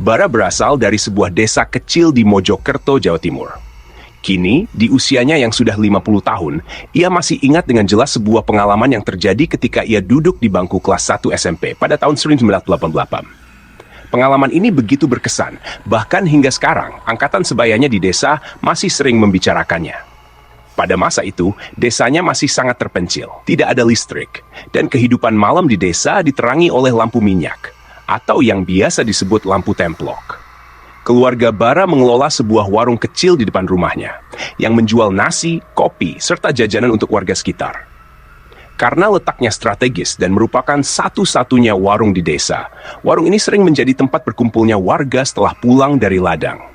Bara berasal dari sebuah desa kecil di Mojokerto, Jawa Timur. Kini, di usianya yang sudah 50 tahun, ia masih ingat dengan jelas sebuah pengalaman yang terjadi ketika ia duduk di bangku kelas 1 SMP pada tahun 1988. Pengalaman ini begitu berkesan, bahkan hingga sekarang, angkatan sebayanya di desa masih sering membicarakannya. Pada masa itu, desanya masih sangat terpencil, tidak ada listrik, dan kehidupan malam di desa diterangi oleh lampu minyak, atau yang biasa disebut lampu templok. Keluarga Bara mengelola sebuah warung kecil di depan rumahnya, yang menjual nasi, kopi, serta jajanan untuk warga sekitar. Karena letaknya strategis dan merupakan satu-satunya warung di desa, warung ini sering menjadi tempat berkumpulnya warga setelah pulang dari ladang.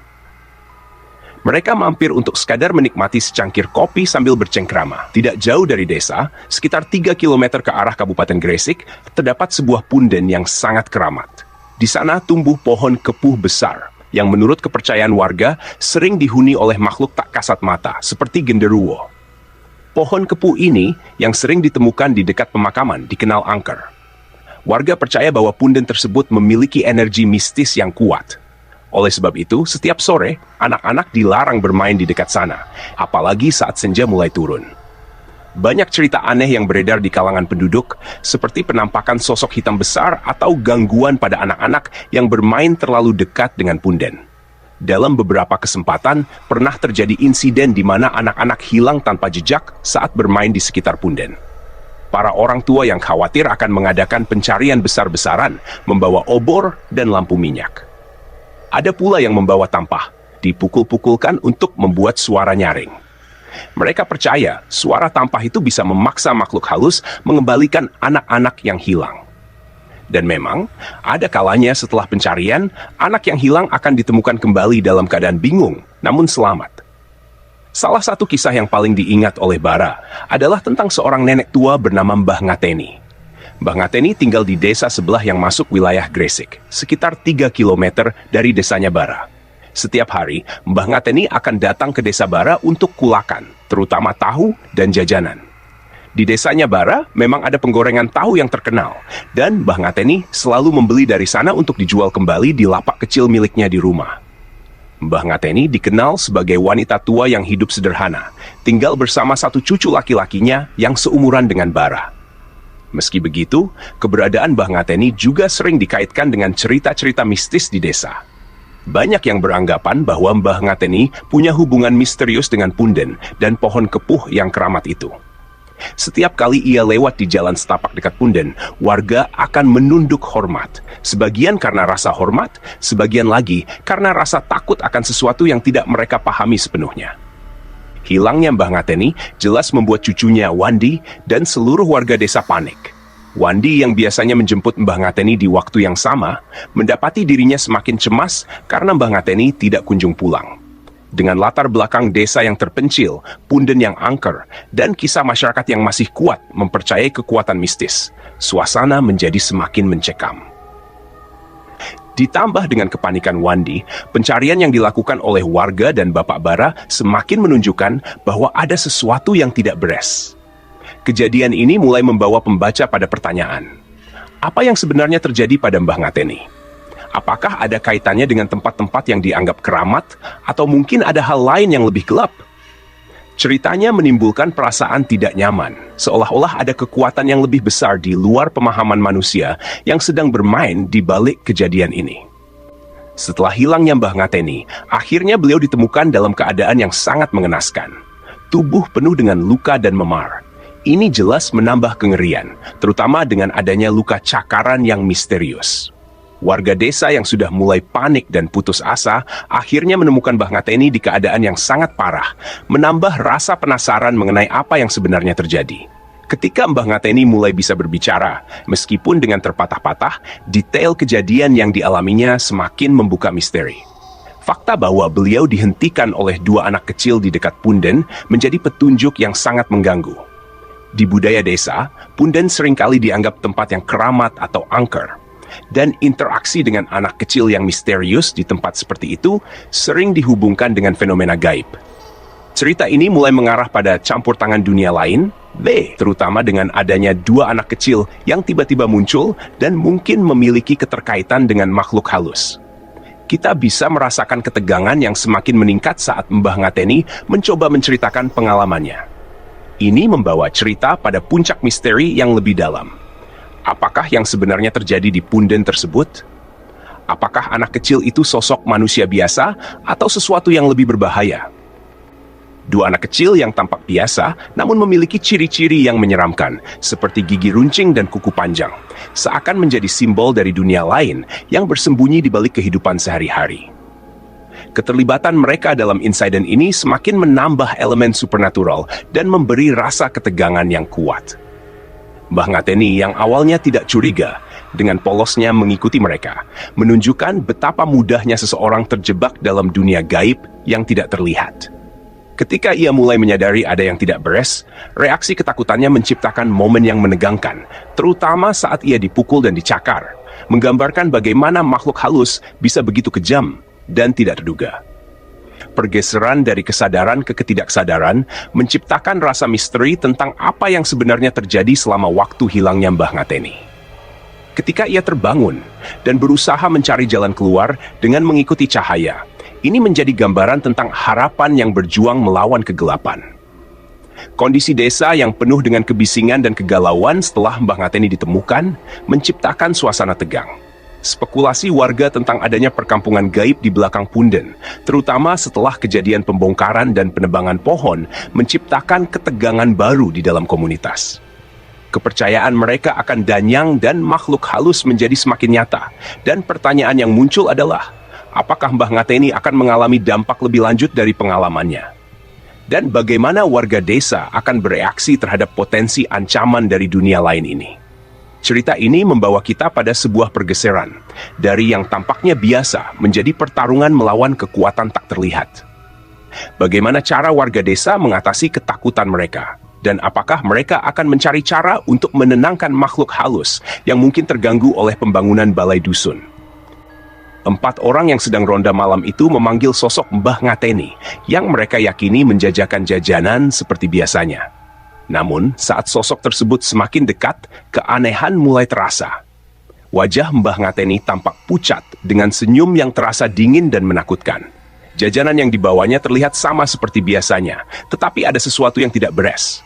Mereka mampir untuk sekadar menikmati secangkir kopi sambil bercengkrama. Tidak jauh dari desa, sekitar 3 km ke arah Kabupaten Gresik, terdapat sebuah punden yang sangat keramat. Di sana tumbuh pohon kepuh besar, yang menurut kepercayaan warga sering dihuni oleh makhluk tak kasat mata, seperti genderuwo. Pohon kepuh ini yang sering ditemukan di dekat pemakaman dikenal angker. Warga percaya bahwa punden tersebut memiliki energi mistis yang kuat. Oleh sebab itu, setiap sore, anak-anak dilarang bermain di dekat sana, apalagi saat senja mulai turun. Banyak cerita aneh yang beredar di kalangan penduduk, seperti penampakan sosok hitam besar atau gangguan pada anak-anak yang bermain terlalu dekat dengan punden. Dalam beberapa kesempatan, pernah terjadi insiden di mana anak-anak hilang tanpa jejak saat bermain di sekitar punden. Para orang tua yang khawatir akan mengadakan pencarian besar-besaran, membawa obor dan lampu minyak. Ada pula yang membawa tampah, dipukul-pukulkan untuk membuat suara nyaring. Mereka percaya suara tampah itu bisa memaksa makhluk halus mengembalikan anak-anak yang hilang. Dan memang, ada kalanya setelah pencarian, anak yang hilang akan ditemukan kembali dalam keadaan bingung, namun selamat. Salah satu kisah yang paling diingat oleh Bara adalah tentang seorang nenek tua bernama Mbah Ngateni. Mbah Ngateni tinggal di desa sebelah yang masuk wilayah Gresik, sekitar 3 km dari desanya Bara. Setiap hari, Mbah Ngateni akan datang ke desa Bara untuk kulakan, terutama tahu dan jajanan. Di desanya Bara, memang ada penggorengan tahu yang terkenal, dan Mbah Ngateni selalu membeli dari sana untuk dijual kembali di lapak kecil miliknya di rumah. Mbah Ngateni dikenal sebagai wanita tua yang hidup sederhana, tinggal bersama satu cucu laki-lakinya yang seumuran dengan Bara. Meski begitu, keberadaan Mbah Ngateni juga sering dikaitkan dengan cerita-cerita mistis di desa. Banyak yang beranggapan bahwa Mbah Ngateni punya hubungan misterius dengan punden dan pohon kepuh yang keramat itu. Setiap kali ia lewat di jalan setapak dekat punden, warga akan menunduk hormat. Sebagian karena rasa hormat, sebagian lagi karena rasa takut akan sesuatu yang tidak mereka pahami sepenuhnya. Hilangnya Mbah Ngateni jelas membuat cucunya Wandi dan seluruh warga desa panik. Wandi yang biasanya menjemput Mbah Ngateni di waktu yang sama, mendapati dirinya semakin cemas karena Mbah Ngateni tidak kunjung pulang. Dengan latar belakang desa yang terpencil, punden yang angker, dan kisah masyarakat yang masih kuat mempercayai kekuatan mistis, suasana menjadi semakin mencekam. Ditambah dengan kepanikan Wandi, pencarian yang dilakukan oleh warga dan Bapak Bara semakin menunjukkan bahwa ada sesuatu yang tidak beres. Kejadian ini mulai membawa pembaca pada pertanyaan. Apa yang sebenarnya terjadi pada Mbah Ngateni? Apakah ada kaitannya dengan tempat-tempat yang dianggap keramat, atau mungkin ada hal lain yang lebih gelap? Ceritanya menimbulkan perasaan tidak nyaman, seolah-olah ada kekuatan yang lebih besar di luar pemahaman manusia yang sedang bermain di balik kejadian ini. Setelah hilangnya Mbah Ngateni, akhirnya beliau ditemukan dalam keadaan yang sangat mengenaskan. Tubuh penuh dengan luka dan memar. Ini jelas menambah kengerian, terutama dengan adanya luka cakaran yang misterius. Warga desa yang sudah mulai panik dan putus asa akhirnya menemukan Mbah Ngateni di keadaan yang sangat parah, menambah rasa penasaran mengenai apa yang sebenarnya terjadi. Ketika Mbah Ngateni mulai bisa berbicara, meskipun dengan terpatah-patah, detail kejadian yang dialaminya semakin membuka misteri. Fakta bahwa beliau dihentikan oleh 2 anak kecil di dekat punden menjadi petunjuk yang sangat mengganggu. Di budaya desa, punden seringkali dianggap tempat yang keramat atau angker. Dan interaksi dengan anak kecil yang misterius di tempat seperti itu sering dihubungkan dengan fenomena gaib. Cerita ini mulai mengarah pada campur tangan dunia lain, terutama dengan adanya 2 anak kecil yang tiba-tiba muncul dan mungkin memiliki keterkaitan dengan makhluk halus. Kita bisa merasakan ketegangan yang semakin meningkat saat Mbah Ngateni mencoba menceritakan pengalamannya. Ini membawa cerita pada puncak misteri yang lebih dalam. Apakah yang sebenarnya terjadi di punden tersebut? Apakah anak kecil itu sosok manusia biasa atau sesuatu yang lebih berbahaya? Dua anak kecil yang tampak biasa, namun memiliki ciri-ciri yang menyeramkan, seperti gigi runcing dan kuku panjang, seakan menjadi simbol dari dunia lain yang bersembunyi di balik kehidupan sehari-hari. Keterlibatan mereka dalam insiden ini semakin menambah elemen supernatural dan memberi rasa ketegangan yang kuat. Mbah Ngateni yang awalnya tidak curiga, dengan polosnya mengikuti mereka, menunjukkan betapa mudahnya seseorang terjebak dalam dunia gaib yang tidak terlihat. Ketika ia mulai menyadari ada yang tidak beres, reaksi ketakutannya menciptakan momen yang menegangkan, terutama saat ia dipukul dan dicakar, menggambarkan bagaimana makhluk halus bisa begitu kejam dan tidak terduga. Pergeseran dari kesadaran ke ketidaksadaran menciptakan rasa misteri tentang apa yang sebenarnya terjadi selama waktu hilangnya Mbah Ngateni. Ketika ia terbangun dan berusaha mencari jalan keluar dengan mengikuti cahaya, ini menjadi gambaran tentang harapan yang berjuang melawan kegelapan. Kondisi desa yang penuh dengan kebisingan dan kegalauan setelah Mbah Ngateni ditemukan menciptakan suasana tegang. Spekulasi warga tentang adanya perkampungan gaib di belakang punden, terutama setelah kejadian pembongkaran dan penebangan pohon, menciptakan ketegangan baru di dalam komunitas. Kepercayaan mereka akan danyang dan makhluk halus menjadi semakin nyata, dan pertanyaan yang muncul adalah, apakah Mbah Ngateni akan mengalami dampak lebih lanjut dari pengalamannya? Dan bagaimana warga desa akan bereaksi terhadap potensi ancaman dari dunia lain ini? Cerita ini membawa kita pada sebuah pergeseran, dari yang tampaknya biasa menjadi pertarungan melawan kekuatan tak terlihat. Bagaimana cara warga desa mengatasi ketakutan mereka? Dan apakah mereka akan mencari cara untuk menenangkan makhluk halus yang mungkin terganggu oleh pembangunan balai dusun? 4 orang yang sedang ronda malam itu memanggil sosok Mbah Ngateni yang mereka yakini menjajakan jajanan seperti biasanya. Namun, saat sosok tersebut semakin dekat, keanehan mulai terasa. Wajah Mbah Ngateni tampak pucat dengan senyum yang terasa dingin dan menakutkan. Jajanan yang dibawanya terlihat sama seperti biasanya, tetapi ada sesuatu yang tidak beres.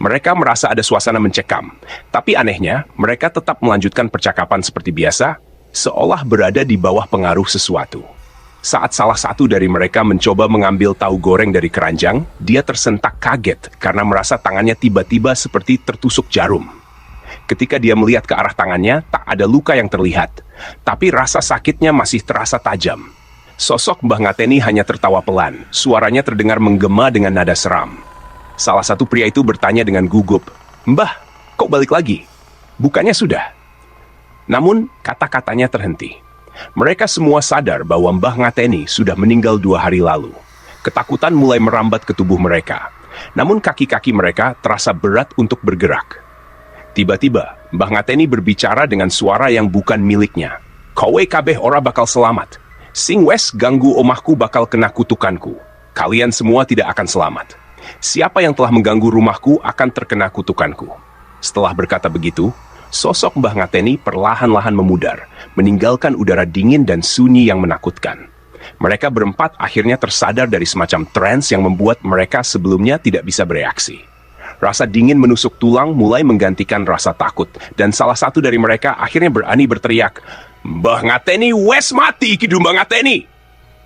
Mereka merasa ada suasana mencekam, tapi anehnya, mereka tetap melanjutkan percakapan seperti biasa, seolah berada di bawah pengaruh sesuatu. Saat salah satu dari mereka mencoba mengambil tahu goreng dari keranjang, dia tersentak kaget karena merasa tangannya tiba-tiba seperti tertusuk jarum. Ketika dia melihat ke arah tangannya, tak ada luka yang terlihat, tapi rasa sakitnya masih terasa tajam. Sosok Mbah Ngateni hanya tertawa pelan, suaranya terdengar menggema dengan nada seram. Salah satu pria itu bertanya dengan gugup, "Mbah, kok balik lagi? Bukannya sudah?" Namun, kata-katanya terhenti. Mereka semua sadar bahwa Mbah Ngateni sudah meninggal 2 hari lalu. Ketakutan mulai merambat ke tubuh mereka. Namun kaki-kaki mereka terasa berat untuk bergerak. Tiba-tiba, Mbah Ngateni berbicara dengan suara yang bukan miliknya. "Kowe kabeh ora bakal selamat. Sing wes ganggu omahku bakal kena kutukanku. Kalian semua tidak akan selamat. Siapa yang telah mengganggu rumahku akan terkena kutukanku." Setelah berkata begitu, sosok Mbah Ngateni perlahan-lahan memudar, meninggalkan udara dingin dan sunyi yang menakutkan. Mereka berempat akhirnya tersadar dari semacam trance yang membuat mereka sebelumnya tidak bisa bereaksi. Rasa dingin menusuk tulang mulai menggantikan rasa takut, dan salah satu dari mereka akhirnya berani berteriak, "Mbah Ngateni wes mati, Kidu Mbah Ngateni!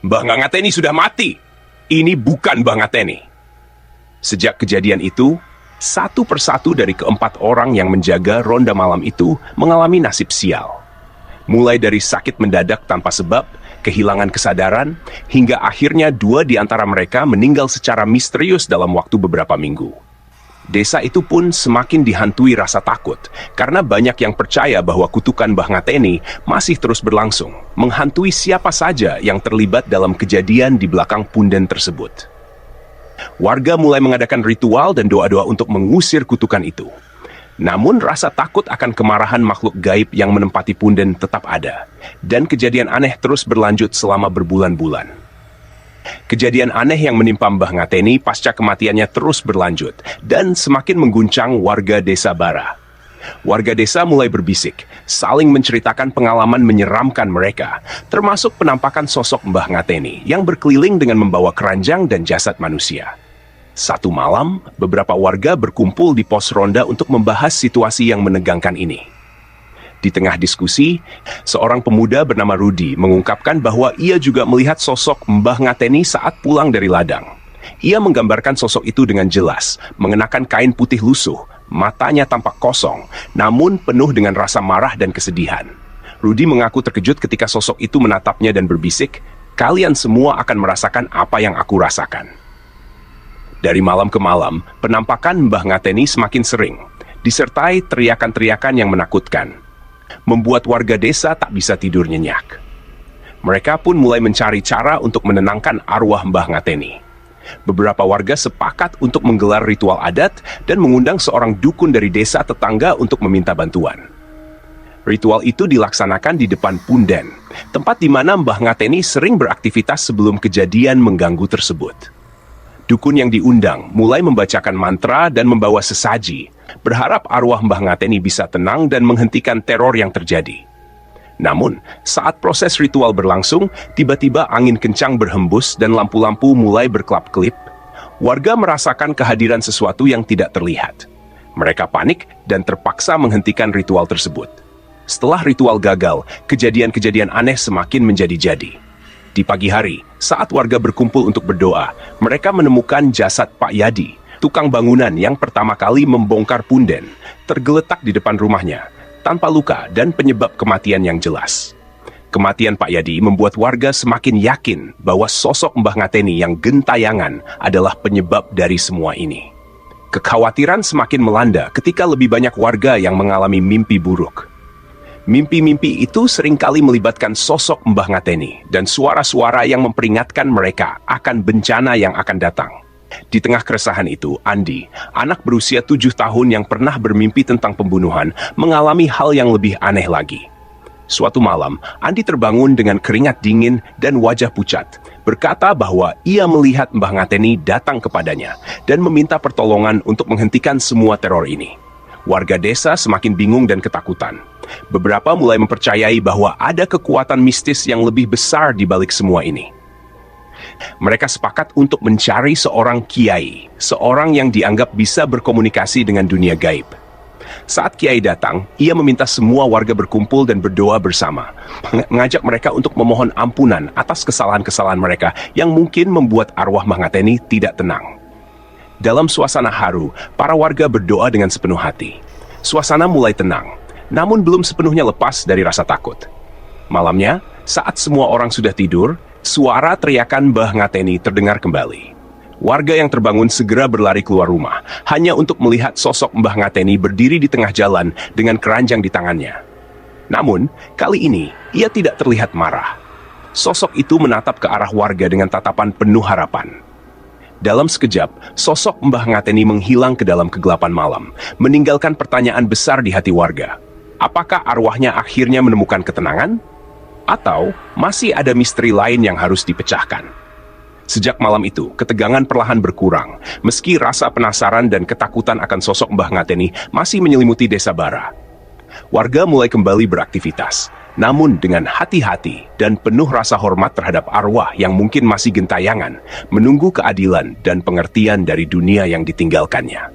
Mbah Ngateni sudah mati! Ini bukan Mbah Ngateni!" Sejak kejadian itu, satu persatu dari ke-4 orang yang menjaga ronda malam itu mengalami nasib sial. Mulai dari sakit mendadak tanpa sebab, kehilangan kesadaran, hingga akhirnya 2 di antara mereka meninggal secara misterius dalam waktu beberapa minggu. Desa itu pun semakin dihantui rasa takut, karena banyak yang percaya bahwa kutukan Mbah Ngateni masih terus berlangsung, menghantui siapa saja yang terlibat dalam kejadian di belakang punden tersebut. Warga mulai mengadakan ritual dan doa-doa untuk mengusir kutukan itu. Namun rasa takut akan kemarahan makhluk gaib yang menempati punden tetap ada, dan kejadian aneh terus berlanjut selama berbulan-bulan. Kejadian aneh yang menimpa Mbah Ngateni pasca kematiannya terus berlanjut, dan semakin mengguncang warga desa Bara. Warga desa mulai berbisik, saling menceritakan pengalaman menyeramkan mereka, termasuk penampakan sosok Mbah Ngateni yang berkeliling dengan membawa keranjang dan jasad manusia. Satu malam, beberapa warga berkumpul di pos ronda untuk membahas situasi yang menegangkan ini. Di tengah diskusi, seorang pemuda bernama Rudi mengungkapkan bahwa ia juga melihat sosok Mbah Ngateni saat pulang dari ladang. Ia menggambarkan sosok itu dengan jelas, mengenakan kain putih lusuh, matanya tampak kosong, namun penuh dengan rasa marah dan kesedihan. Rudi mengaku terkejut ketika sosok itu menatapnya dan berbisik, "Kalian semua akan merasakan apa yang aku rasakan." Dari malam ke malam, penampakan Mbah Ngateni semakin sering, disertai teriakan-teriakan yang menakutkan, membuat warga desa tak bisa tidur nyenyak. Mereka pun mulai mencari cara untuk menenangkan arwah Mbah Ngateni. Beberapa warga sepakat untuk menggelar ritual adat dan mengundang seorang dukun dari desa tetangga untuk meminta bantuan. Ritual itu dilaksanakan di depan punden, tempat di mana Mbah Ngateni sering beraktivitas sebelum kejadian mengganggu tersebut. Dukun yang diundang mulai membacakan mantra dan membawa sesaji, berharap arwah Mbah Ngateni bisa tenang dan menghentikan teror yang terjadi. Namun, saat proses ritual berlangsung, tiba-tiba angin kencang berhembus dan lampu-lampu mulai berkelap-kelip. Warga merasakan kehadiran sesuatu yang tidak terlihat. Mereka panik dan terpaksa menghentikan ritual tersebut. Setelah ritual gagal, kejadian-kejadian aneh semakin menjadi-jadi. Di pagi hari, saat warga berkumpul untuk berdoa, mereka menemukan jasad Pak Yadi, tukang bangunan yang pertama kali membongkar punden, tergeletak di depan rumahnya, tanpa luka dan penyebab kematian yang jelas. Kematian Pak Yadi membuat warga semakin yakin bahwa sosok Mbah Ngateni yang gentayangan adalah penyebab dari semua ini. Kekhawatiran semakin melanda ketika lebih banyak warga yang mengalami mimpi buruk. Mimpi-mimpi itu seringkali melibatkan sosok Mbah Ngateni dan suara-suara yang memperingatkan mereka akan bencana yang akan datang. Di tengah keresahan itu, Andi, anak berusia 7 tahun yang pernah bermimpi tentang pembunuhan, mengalami hal yang lebih aneh lagi. Suatu malam, Andi terbangun dengan keringat dingin dan wajah pucat, berkata bahwa ia melihat Mbah Ngateni datang kepadanya dan meminta pertolongan untuk menghentikan semua teror ini. Warga desa semakin bingung dan ketakutan. Beberapa mulai mempercayai bahwa ada kekuatan mistis yang lebih besar di balik semua ini. Mereka sepakat untuk mencari seorang kiai, seorang yang dianggap bisa berkomunikasi dengan dunia gaib. Saat kiai datang, ia meminta semua warga berkumpul dan berdoa bersama, mengajak mereka untuk memohon ampunan atas kesalahan-kesalahan mereka yang mungkin membuat arwah Mbah Ngateni tidak tenang. Dalam suasana haru, para warga berdoa dengan sepenuh hati. Suasana mulai tenang, namun belum sepenuhnya lepas dari rasa takut. Malamnya, saat semua orang sudah tidur, suara teriakan Mbah Ngateni terdengar kembali. Warga yang terbangun segera berlari keluar rumah, hanya untuk melihat sosok Mbah Ngateni berdiri di tengah jalan dengan keranjang di tangannya. Namun, kali ini, ia tidak terlihat marah. Sosok itu menatap ke arah warga dengan tatapan penuh harapan. Dalam sekejap, sosok Mbah Ngateni menghilang ke dalam kegelapan malam, meninggalkan pertanyaan besar di hati warga. Apakah arwahnya akhirnya menemukan ketenangan? Atau masih ada misteri lain yang harus dipecahkan? Sejak malam itu, ketegangan perlahan berkurang, meski rasa penasaran dan ketakutan akan sosok Mbah Ngateni masih menyelimuti desa Bara. Warga mulai kembali beraktivitas, namun dengan hati-hati dan penuh rasa hormat terhadap arwah yang mungkin masih gentayangan, menunggu keadilan dan pengertian dari dunia yang ditinggalkannya.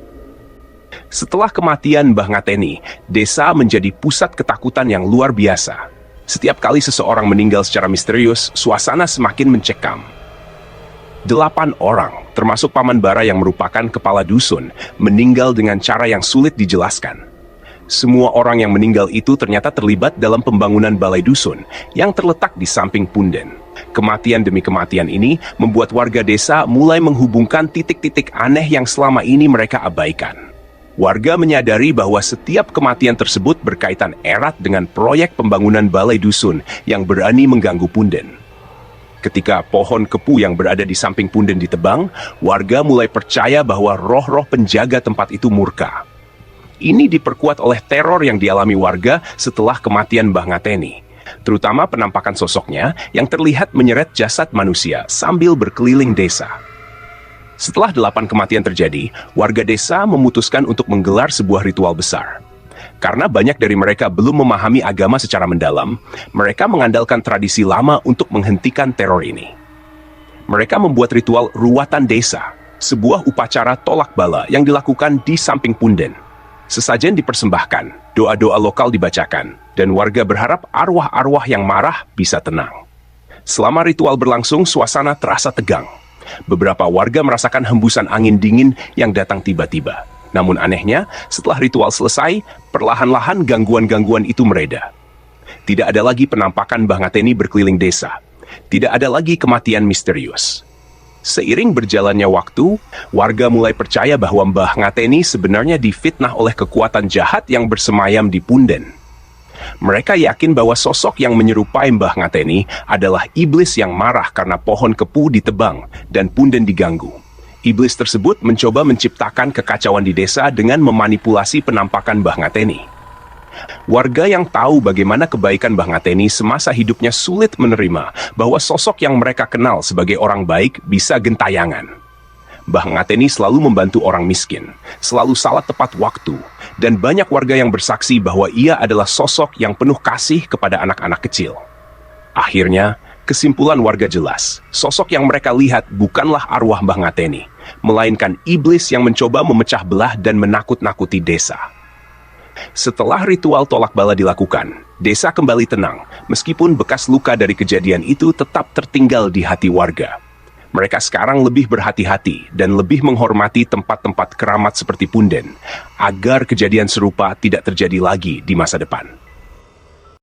Setelah kematian Mbah Ngateni, desa menjadi pusat ketakutan yang luar biasa. Setiap kali seseorang meninggal secara misterius, suasana semakin mencekam. 8 orang, termasuk Paman Bara yang merupakan kepala dusun, meninggal dengan cara yang sulit dijelaskan. Semua orang yang meninggal itu ternyata terlibat dalam pembangunan balai dusun yang terletak di samping punden. Kematian demi kematian ini membuat warga desa mulai menghubungkan titik-titik aneh yang selama ini mereka abaikan. Warga menyadari bahwa setiap kematian tersebut berkaitan erat dengan proyek pembangunan balai dusun yang berani mengganggu punden. Ketika pohon kepu yang berada di samping punden ditebang, warga mulai percaya bahwa roh-roh penjaga tempat itu murka. Ini diperkuat oleh teror yang dialami warga setelah kematian Mbah Ngateni, terutama penampakan sosoknya yang terlihat menyeret jasad manusia sambil berkeliling desa. Setelah 8 kematian terjadi, warga desa memutuskan untuk menggelar sebuah ritual besar. Karena banyak dari mereka belum memahami agama secara mendalam, mereka mengandalkan tradisi lama untuk menghentikan teror ini. Mereka membuat ritual ruatan desa, sebuah upacara tolak bala yang dilakukan di samping punden. Sesajen dipersembahkan, doa-doa lokal dibacakan, dan warga berharap arwah-arwah yang marah bisa tenang. Selama ritual berlangsung, suasana terasa tegang. Beberapa warga merasakan hembusan angin dingin yang datang tiba-tiba. Namun anehnya, setelah ritual selesai, perlahan-lahan gangguan-gangguan itu mereda. Tidak ada lagi penampakan Mbah Ngateni berkeliling desa. Tidak ada lagi kematian misterius. Seiring berjalannya waktu, warga mulai percaya bahwa Mbah Ngateni sebenarnya difitnah oleh kekuatan jahat yang bersemayam di punden. Mereka yakin bahwa sosok yang menyerupai Mbah Ngateni adalah iblis yang marah karena pohon kepu ditebang dan punden diganggu. Iblis tersebut mencoba menciptakan kekacauan di desa dengan memanipulasi penampakan Mbah Ngateni. Warga yang tahu bagaimana kebaikan Mbah Ngateni semasa hidupnya sulit menerima bahwa sosok yang mereka kenal sebagai orang baik bisa gentayangan. Mbah Ngateni selalu membantu orang miskin, selalu salat tepat waktu, dan banyak warga yang bersaksi bahwa ia adalah sosok yang penuh kasih kepada anak-anak kecil. Akhirnya, kesimpulan warga jelas, sosok yang mereka lihat bukanlah arwah Mbah Ngateni, melainkan iblis yang mencoba memecah belah dan menakut-nakuti desa. Setelah ritual tolak bala dilakukan, desa kembali tenang, meskipun bekas luka dari kejadian itu tetap tertinggal di hati warga. Mereka sekarang lebih berhati-hati dan lebih menghormati tempat-tempat keramat seperti punden, agar kejadian serupa tidak terjadi lagi di masa depan.